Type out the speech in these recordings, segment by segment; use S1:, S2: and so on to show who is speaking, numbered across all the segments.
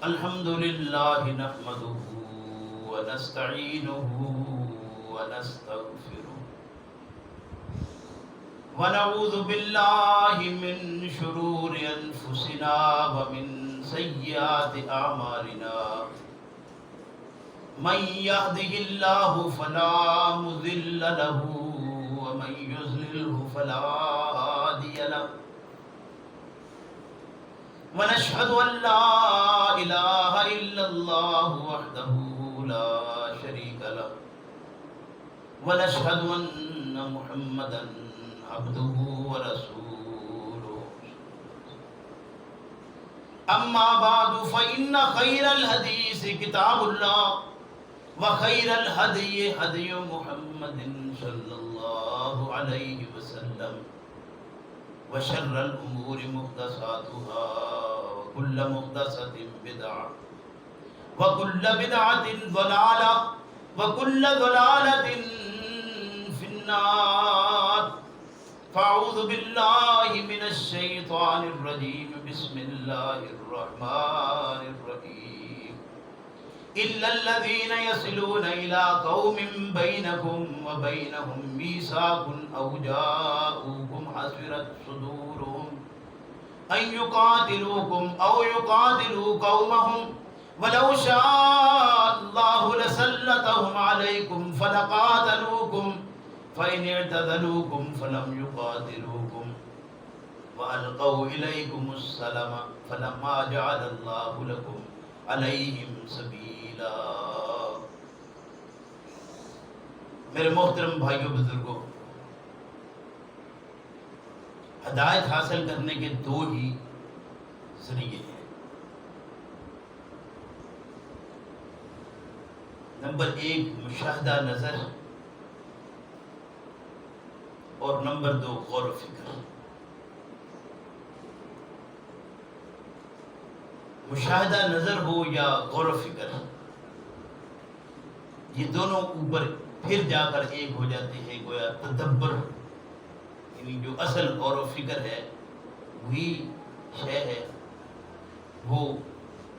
S1: الحمد لله نحمده ونستعينه ونستغفره ونعوذ بالله من شرور أنفسنا ومن سيئات أعمالنا من يهده الله فلا مضل له ومن يضلله فلا هادي له ونشهد أن لا إله إلا الله وحده لا شريك له ونشهد أن محمدا عبده ورسوله أما بعد فإن خير الحديث كتاب الله وخير الهدي هدي محمد صلى الله عليه وسلم وشر الأمور محدثاتها وكل محدثة بدعة وكل بدعة ضلالة وكل ضلالة في النار فأعوذ بالله من الشيطان الرجيم بسم الله الرحمن الرحيم إلا الذين يصلون إلى قوم بينكم وبينهم ميثاق أو جاءوكم حسرت صدورهم أن يقاتلوكم أو يقاتلوا قومهم ولو شاء الله لسلطهم عليكم فلقاتلوكم فإن اعتزلوكم فلم يقاتلوكم وألقوا إليكم السلام فلما جعل الله لكم عليهم سبيلا. میرے محترم بھائیوں بزرگوں، ہدایت حاصل کرنے کے دو ہی ذریعے ہیں. نمبر ایک مشاہدہ نظر اور نمبر دو غور و فکر. مشاہدہ نظر ہو یا غور و فکر، یہ دونوں اوپر پھر جا کر ایک ہو جاتے ہیں. گویا تدبر یعنی جو اصل غور و فکر ہے وہی شے ہے، وہ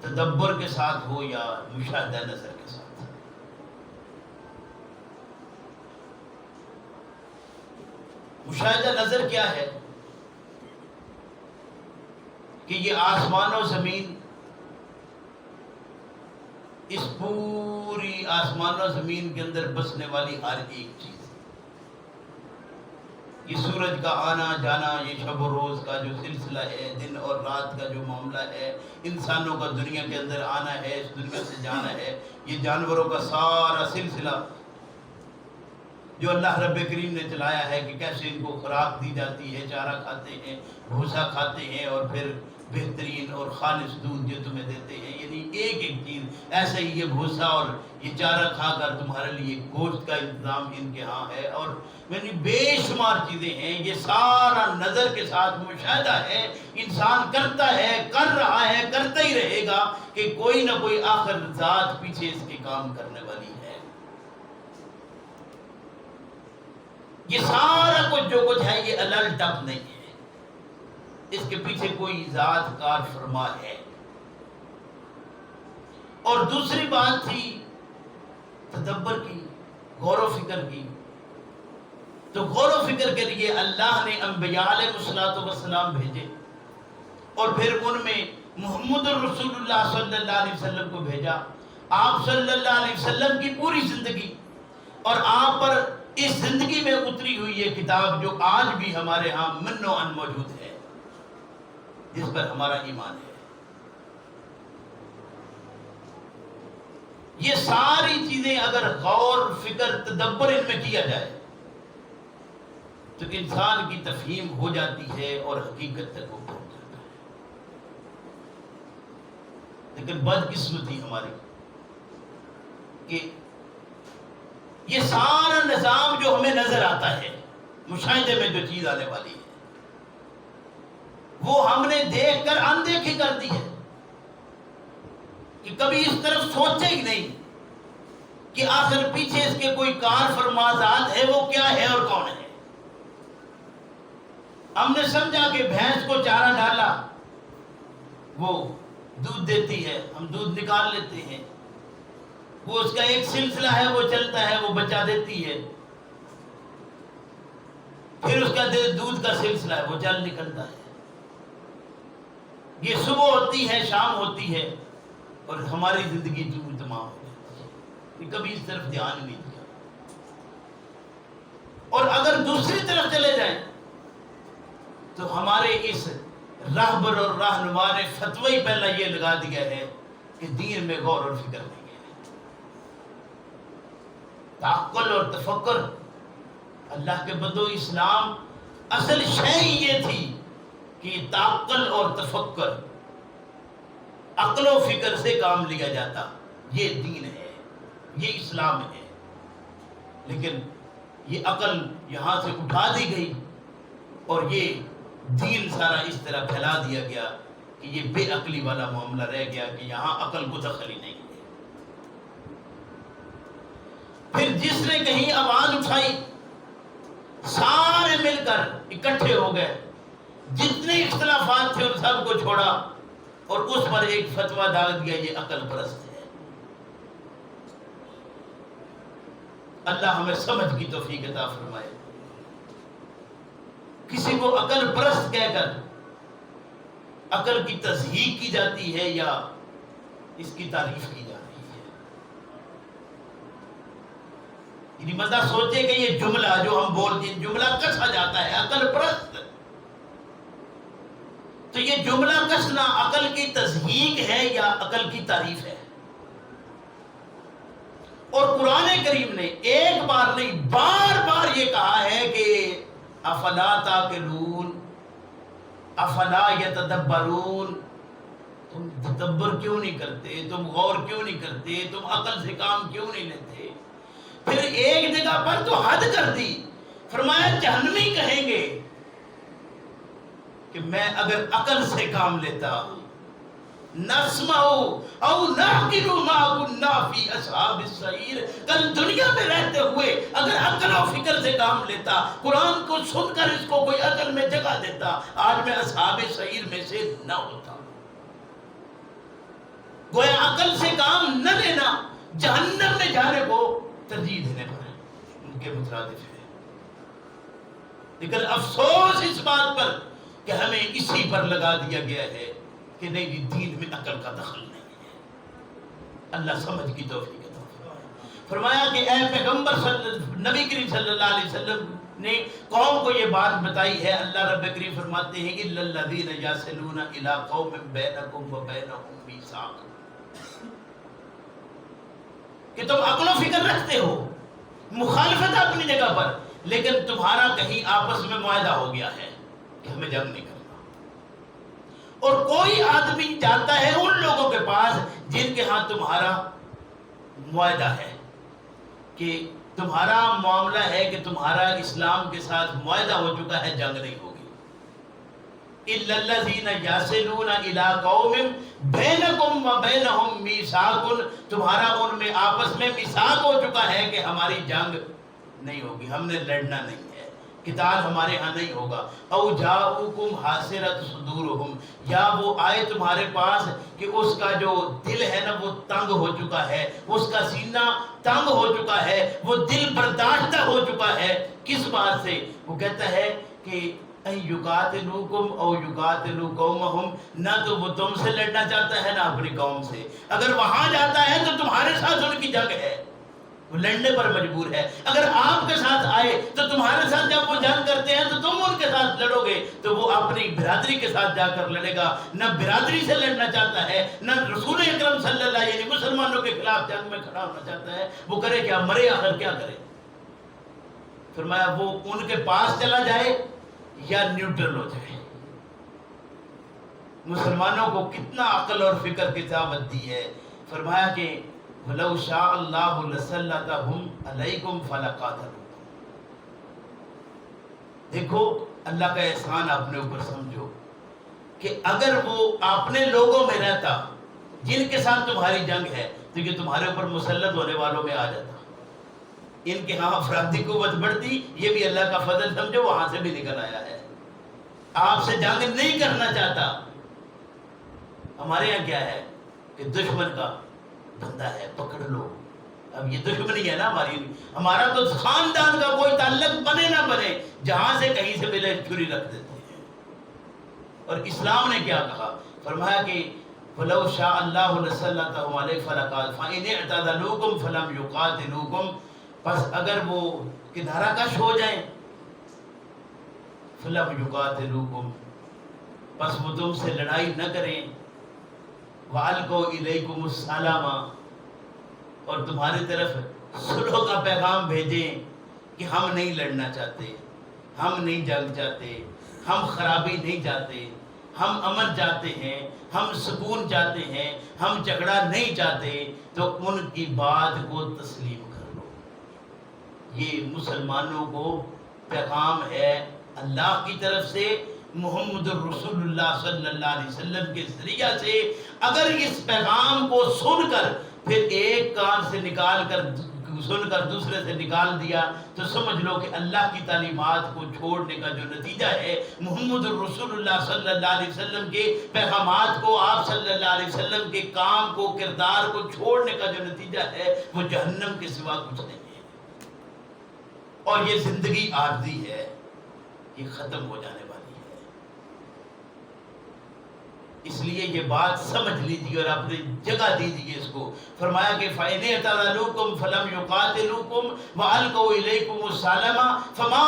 S1: تدبر کے ساتھ ہو یا مشاہدہ نظر کے ساتھ. مشاہدہ نظر کیا ہے کہ یہ آسمان و زمین، اس پوری آسمان و زمین کے اندر بسنے والی ہر ایک چیز، یہ سورج کا آنا جانا، یہ شب و روز کا جو سلسلہ ہے، دن اور رات کا جو معاملہ ہے، انسانوں کا دنیا کے اندر آنا ہے، اس دنیا سے جانا ہے، یہ جانوروں کا سارا سلسلہ جو اللہ رب کریم نے چلایا ہے کہ کیسے ان کو خوراک دی جاتی ہے، چارہ کھاتے ہیں، بھوسا کھاتے ہیں، اور پھر بہترین اور خالص دودھ جو تمہیں دیتے ہیں. یعنی ایک ایک چیز ایسے ہی، یہ بھوسا اور یہ چارہ کھا کر تمہارے لیے گوشت کا انتظام ان کے ہاں ہے، اور یعنی بے شمار چیزیں ہیں. یہ سارا نظر کے ساتھ مشاہدہ ہے، انسان کرتا ہے، کر رہا ہے، کرتا ہی رہے گا کہ کوئی نہ کوئی آخر ذات پیچھے اس کے کام کرنے والی ہے. یہ سارا کچھ جو کچھ ہے یہ الل ٹپ نہیں ہے، اس کے پیچھے کوئی ذات کار فرما ہے. اور دوسری بات تھی تدبر کی، غور و فکر کی. تو غور و فکر کے لیے اللہ نے انبیاء علیہ السلام بھیجے، اور پھر ان میں محمد الرسول اللہ صلی اللہ علیہ وسلم کو بھیجا. آپ صلی اللہ علیہ وسلم کی پوری زندگی اور آپ پر اس زندگی میں اتری ہوئی یہ کتاب جو آج بھی ہمارے ہاں من و ان موجود ہے، جس پر ہمارا ایمان ہے. یہ ساری چیزیں اگر غور فکر تدبر ان میں کیا جائے تو انسان کی تفہیم ہو جاتی ہے اور حقیقت تک وہ پہنچ جاتا ہے. لیکن بدقسمتی ہماری کہ یہ سارا نظام جو ہمیں نظر آتا ہے، مشاہدے میں جو چیز آنے والی ہے، وہ ہم نے دیکھ کر اندیکھی کر دی ہے کہ کبھی اس طرف سوچے ہی نہیں کہ آخر پیچھے اس کے کوئی کار فرما ذات ہے، وہ کیا ہے اور کون ہے. ہم نے سمجھا کہ بھینس کو چارہ ڈالا، وہ دودھ دیتی ہے، ہم دودھ نکال لیتے ہیں، وہ اس کا ایک سلسلہ ہے، وہ چلتا ہے، وہ بچہ دیتی ہے، پھر اس کا دودھ کا سلسلہ ہے، وہ جل نکلتا ہے۔ یہ صبح ہوتی ہے، شام ہوتی ہے، اور ہماری زندگی تمام ہو جاتی ہے، یہ کبھی اس طرف دھیان نہیں دیا۔ اور اگر دوسری طرف چلے جائیں تو ہمارے اس راہبر اور راہنما نے فتوی ہی پہلا یہ لگا دیا ہے کہ دین میں غور اور فکر نہیں ہے، تعقل اور تفکر۔ اللہ کے بندو، اسلام اصل شے یہ تھی کہ تعقل اور تفکر، عقل و فکر سے کام لیا جاتا، یہ دین ہے، یہ اسلام ہے۔ لیکن یہ عقل یہاں سے اٹھا دی گئی اور یہ دین سارا اس طرح پھیلا دیا گیا کہ یہ بے عقلی والا معاملہ رہ گیا کہ یہاں عقل کو دخل ہی نہیں ہے۔ پھر جس نے کہیں آواز اٹھائی، سارے مل کر اکٹھے ہو گئے، جتنے اختلافات تھے ان سب کو چھوڑا اور اس پر ایک فتویٰ ڈال دیا، یہ عقل پرست ہے۔ اللہ ہمیں سمجھ کی توفیق عطا فرمائے۔ کسی کو عقل پرست کہہ کر عقل کی تصحیح کی جاتی ہے یا اس کی تعریف کی جا رہی ہے؟ یعنی بندہ سوچے کہ یہ جملہ جو ہم بولتے ہیں، جملہ کسا جاتا ہے عقل پرست، تو یہ جملہ کسنا عقل کی تصحیح ہے یا عقل کی تعریف ہے؟ اور قرآن کریم نے ایک بار نہیں بار بار یہ کہا ہے کہ افلا تعقلون، افلا یتدبرون، تم تدبر کیوں نہیں کرتے، تم غور کیوں نہیں کرتے، تم عقل سے کام کیوں نہیں لیتے؟ پھر ایک جگہ پر تو حد کر دی، فرمایا جہنمی کہیں گے کہ میں اگر عقل سے کام لیتا، نسمعو او نعقل ما كنا فی اصحاب السعیر، کل دنیا میں رہتے ہوئے اگر عقل و فکر سے کام لیتا، قرآن کو سن کر اس کو کوئی عقل میں جگہ دیتا، آج میں اصحاب سعیر میں سے نہ ہوتا۔ گویا عقل سے کام نہ لینا جہنم میں جانے کو ترجیح دینے پر ہے، ان کے مترادف ہے۔ لیکن افسوس اس بات پر کہ ہمیں اسی پر لگا دیا گیا ہے کہ نہیں جی دین میں عقل کا دخل نہیں ہے۔ اللہ سمجھ کی توفیق عطا فرمائے۔ فرمایا کہ اے پیغمبر نبی کریم صلی اللہ علیہ وسلم نے قوم کو یہ بات بتائی ہے۔ اللہ رب کریم فرماتے ہیں الا الذین یصلون الی قوم بینکم وبینہم میثاق، کہ تم عقل و فکر رکھتے ہو، مخالفت اپنی جگہ پر، لیکن تمہارا کہیں آپس میں معاہدہ ہو گیا ہے کہ ہمیں جنگ نہیں کرنا، اور کوئی آدمی جاتا ہے ان لوگوں کے پاس جن کے ہاں تمہارا معاہدہ ہے، کہ تمہارا معاملہ ہے کہ تمہارا اسلام کے ساتھ معاہدہ ہو چکا ہے، جنگ نہیں ہوگی۔ الا الذین یصلون الی قوم بینکم وبینہم میثاق، تمہارا ان میں آپس میں میثاق ہو چکا ہے کہ ہماری جنگ نہیں ہوگی، ہم نے لڑنا نہیں ہے، قتال ہمارے ہاں نہیں ہوگا۔ او جاؤکم حاصرت صدورہم، یا وہ آئے تمہارے پاس کہ اس کا جو دل ہے نا وہ تنگ ہو چکا ہے، اس کا سینہ تنگ ہو چکا ہے، وہ دل برداشتہ ہو چکا ہے۔ کس بات سے؟ وہ کہتا ہے کہ یقاتلوکم او یقاتلو قومہم، نہ تو وہ تم سے لڑنا چاہتا ہے نہ اپنی قوم سے، اگر وہاں جاتا ہے تو تمہارے ساتھ ان کی جنگ ہے، وہ لڑنے پر مجبور ہے۔ اگر آپ کے ساتھ آئے تو تمہارے ساتھ جب وہ جنگ کرتے ہیں تو تم ان کے ساتھ لڑو گے، تو وہ اپنی برادری کے ساتھ جا کر لڑے گا، نہ برادری سے لڑنا چاہتا ہے، نہ رسول اکرم صلی اللہ علیہ یعنی مسلمانوں کے خلاف جنگ میں کھڑا ہونا چاہتا ہے۔ وہ کرے کیا؟ مرے آخر کیا کرے؟ فرمایا وہ ان کے پاس چلا جائے یا نیوٹرل ہو جائے۔ مسلمانوں کو کتنا عقل اور فکر کی دعوت دی ہے۔ فرمایا کہ وَلَوْ شَاءَ اللَّهُ لَسَلَّطَهُمْ عَلَيْكُمْ فَلَقَاتَلُوكُمْ۔ دیکھو اللہ کا احسان اپنے اوپر سمجھو کہ اگر وہ اپنے لوگوں میں رہتا جن کے ساتھ تمہاری جنگ ہے تو یہ تمہارے اوپر مسلط ہونے والوں میں آ جاتا، ان کے ہاں افرادی قوت بڑھتی۔ یہ بھی اللہ کا فضل سمجھو، وہاں سے بھی نکل آیا ہے، آپ سے جنگ نہیں کرنا چاہتا ہمارے یہاں کیا ہے کہ دشمن کا بندہ ہے پکڑ لو. اب یہ دشمنی ہے نا ہماری. ہمارا تو خاندان کا کوئی تعلق بنے نہ بنے, جہاں سے کہیں سے ملے چھری رکھ دیتے ہیں. اور اسلام نے کیا کہا, فرمایا کہ وَلَوْ شَاءَ اللَّهُ لَسَلَّطَهُمْ عَلَيْكُمْ فَلَقَاتَلُوكُمْ فَإِنِ اعْتَزَلُوكُمْ فَلَمْ يُقَاتِلُوكُمْ, پس اگر وہ کنارہ کش ہو جائیں, فَلَمْ يُقَاتِلُوكُمْ, پس وہ تم سے لڑائی نہ کریں, وَأَلْقَوْا إِلَيْكُمُ السَّلَامَ, اور تمہاری طرف صلح کا پیغام بھیجیں کہ ہم نہیں لڑنا چاہتے, ہم نہیں جنگ چاہتے, ہم خرابی نہیں چاہتے, ہم امن چاہتے ہیں, ہم سکون چاہتے ہیں, ہم جھگڑا نہیں چاہتے, تو ان کی بات کو تسلیم کر لو. یہ مسلمانوں کو پیغام ہے اللہ کی طرف سے, محمد الرسول اللہ صلی اللہ علیہ وسلم کے ذریعہ سے. اگر اس پیغام کو سن کر پھر ایک کان سے نکال کر سن کر دوسرے سے نکال دیا, تو سمجھ لو کہ اللہ کی تعلیمات کو چھوڑنے کا جو نتیجہ ہے, محمد الرسول اللہ صلی اللہ علیہ وسلم کے پیغامات کو, آپ صلی اللہ علیہ وسلم کے کام کو, کردار کو چھوڑنے کا جو نتیجہ ہے, وہ جہنم کے سوا کچھ نہیں ہے. اور یہ زندگی عارضی ہے, یہ ختم ہو جانے والی ہے. اس لیے یہ بات سمجھ لیجیے اور اپنی جگہ دیجیے اس کو. فرمایا کہ فَإِنِ اعْتَزَلُوكُمْ فَلَمْ يُقَاتِلُوكُمْ وَأَلْقَوْا إِلَيْكُمُ السَّلَامَ فَمَا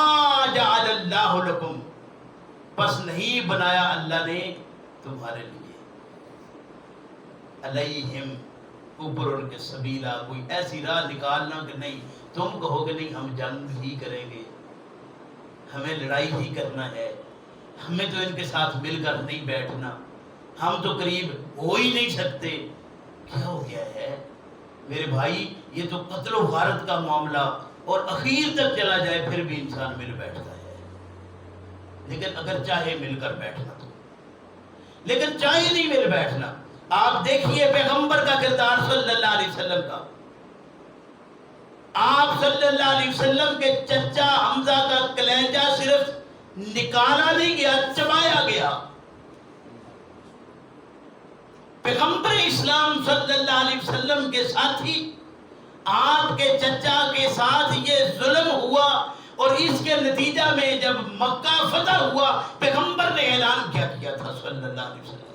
S1: جَعَلَ اللَّهُ لَكُمْ, بس نہیں بنایا اللہ نے تمہارے لیے, علیہم, اوپر ان کے سبیلا, کوئی ایسی راہ نکالنا کہ نہیں تم کہو کہ نہیں ہم جنگ ہی کریں گے, ہمیں لڑائی ہی کرنا ہے, ہمیں تو ان کے ساتھ مل کر نہیں بیٹھنا, ہم تو قریب ہو ہی نہیں سکتے. کیا ہو گیا ہے میرے بھائی, یہ تو قتل و غارت کا معاملہ, اور اخیر تک چلا جائے پھر بھی انسان مل بیٹھتا ہے. لیکن اگر چاہے مل کر بیٹھنا تو, لیکن چاہے نہیں مل بیٹھنا. آپ دیکھیے پیغمبر کا کردار صلی اللہ علیہ وسلم کا. آپ صلی اللہ علیہ وسلم کے چچا حمزہ کا کلیجہ صرف نکالا نہیں گیا, چبایا گیا. پیغمبر اسلام صلی اللہ علیہ وسلم کے ساتھی, آپ کے چچا کے ساتھ یہ ظلم ہوا, اور اس کے نتیجہ میں جب مکہ فتح ہوا, پیغمبر نے اعلان کیا تھا صلی اللہ علیہ وسلم نے.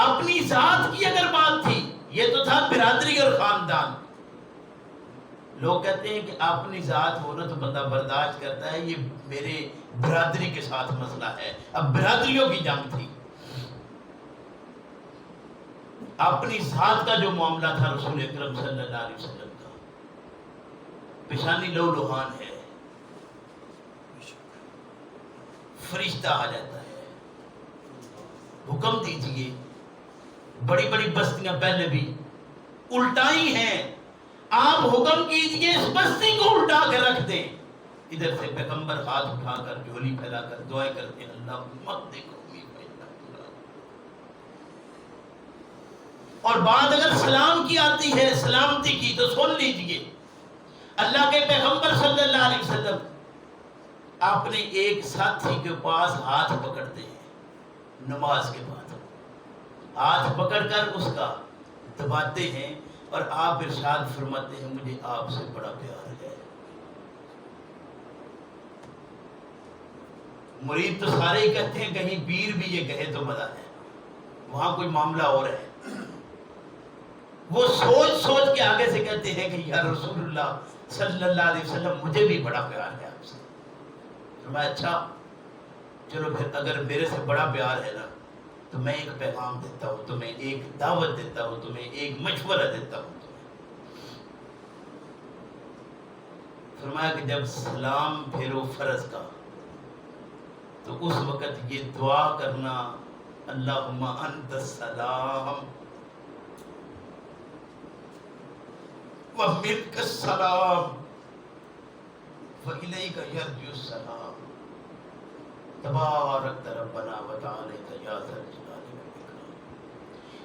S1: اپنی ذات کی اگر بات تھی, یہ تو تھا برادری اور خاندان. لوگ کہتے ہیں کہ اپنی ذات ہونا تو بندہ برداشت کرتا ہے, یہ میرے برادری کے ساتھ مسئلہ ہے. اب برادریوں کی جنگ تھی. اپنی ذات کا جو معاملہ تھا رسول اکرم صلی اللہ علیہ وسلم کا, پیشانی لو لوہان ہے, فرشتہ آ جاتا ہے, حکم دیجئے. بڑی بڑی بستیاں پہلے بھی الٹائی ہیں, آپ حکم کیجئے اس بستی کو الٹا کے رکھ دیں. ادھر سے پیغمبر ہاتھ اٹھا کر جھولی پھیلا کر دعائیں کرتے ہیں, اللہ مت دیکھو. اور بات اگر سلام کی آتی ہے, سلامتی کی, تو سن لیجئے. اللہ کے پیغمبر صلی اللہ علیہ وسلم اپنے ایک ساتھی کے پاس ہاتھ پکڑتے ہیں, نماز کے بعد ہاتھ پکڑ کر اس کا دباتے ہیں, اور آپ ارشاد فرماتے ہیں مجھے آپ سے بڑا پیار ہے. مرید تو سارے ہی کہتے ہیں, کہیں پیر بھی یہ کہے تو مزہ ہے, وہاں کوئی معاملہ اور ہے. وہ سوچ سوچ کے آگے سے کہتے ہیں کہ یا رسول اللہ صلی اللہ علیہ وسلم مجھے بھی بڑا پیار ہے آپ سے. فرمایا اچھا چلو پھر اگر میرے سے بڑا پیار ہے نا, تو میں ایک پیغام دیتا ہوں تمہیں, ایک دعوت دیتا ہوں تمہیں, ایک مشورہ دیتا ہوں تمہیں. فرمایا کہ جب سلام پھیرو فرض کا, تو اس وقت یہ دعا کرنا, اللہم انت السلام ومنک السلام وإلیک یرجع السلام تبارک ربنا وتعالیٰ یا ذا الجلال والاکرام.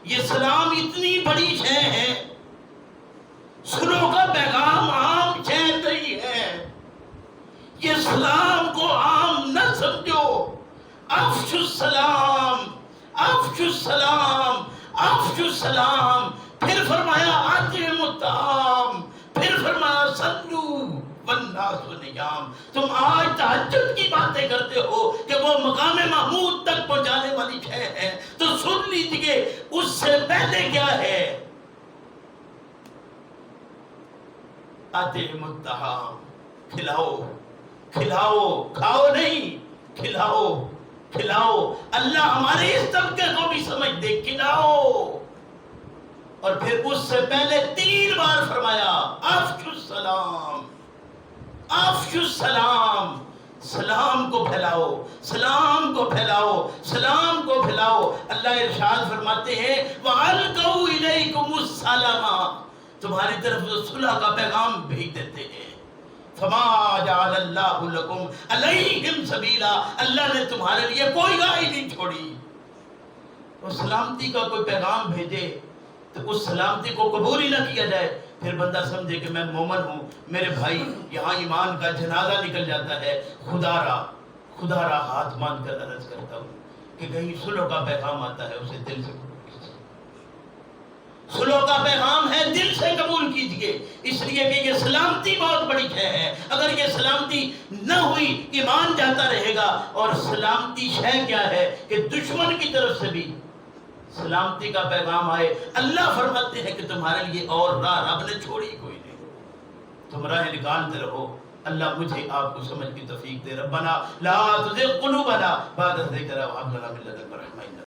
S1: یہ سلام اتنی بڑی شے ہے, سنو کا پیغام عام شے نہیں ہے. یہ سلام کو عام نہ سمجھو, افشوا السلام افشوا السلام افشوا السلام، پھر فرمایا اطعموا الطعام، پھر فرمایا صلو والناس نیام۔ تم آج تہجد کی باتیں کرتے ہو کہ وہ مقام محمود تک پہنچانے والی شے ہے، تو سن لیجئے اس سے پہلے کیا ہے؟ اطعموا الطعام، کھلاؤ کھلاؤ، کھاؤ نہیں، کھلاؤ کھلاؤ۔ اللہ ہمارے اس طبقے کو بھی سمجھ دے، کھلاؤ۔ اور پھر اس سے پہلے 3 بار فرمایا افشوا السلام افشوا السلام، سلام کو پھیلاؤ، سلام کو پھیلاؤ، سلام کو پھیلاؤ۔ اللہ ارشاد فرماتے ہیں وَأَلْقَوْا إِلَيْكُمُ السَّلَامَ، تمہاری طرف وہ صلح کا پیغام بھیج دیتے ہیں۔ فَمَا جَعَلَ اللَّهُ لَكُمْ عَلَيْهِمْ سَبِيلًا، اللہ نے تمہارے لیے کوئی راہ نہیں چھوڑی۔ وہ سلامتی کا کوئی پیغام بھیجے تو اس سلامتی کو قبول ہی نہ کیا جائے، پھر بندہ سمجھے کہ میں مومن ہوں، میرے بھائی یہاں ایمان کا جنازہ نکل جاتا ہے، خدا را ہاتھ مان کر عرض کرتا ہوں کہ کہیں صلح کا پیغام آتا ہے اسے دل سے قبول کیجیے، صلح کا پیغام ہے دل سے قبول کیجیے، اس لیے کہ یہ سلامتی بہت بڑی شے ہے۔ اگر یہ سلامتی نہ ہوئی ایمان جاتا رہے گا۔ اور سلامتی شے کیا ہے کہ دشمن کی طرف سے بھی سلامتی کا پیغام آئے۔ اللہ فرماتے ہیں کہ تمہارے لیے اور راہ رب نے چھوڑی کوئی نہیں، تم راہ نکالتے رہو۔ اللہ مجھے آپ کو سمجھ کی توفیق دے۔ ربنا لا تزغ قلوبنا بعد إذ هديتنا وهب لنا من لدنك رحمة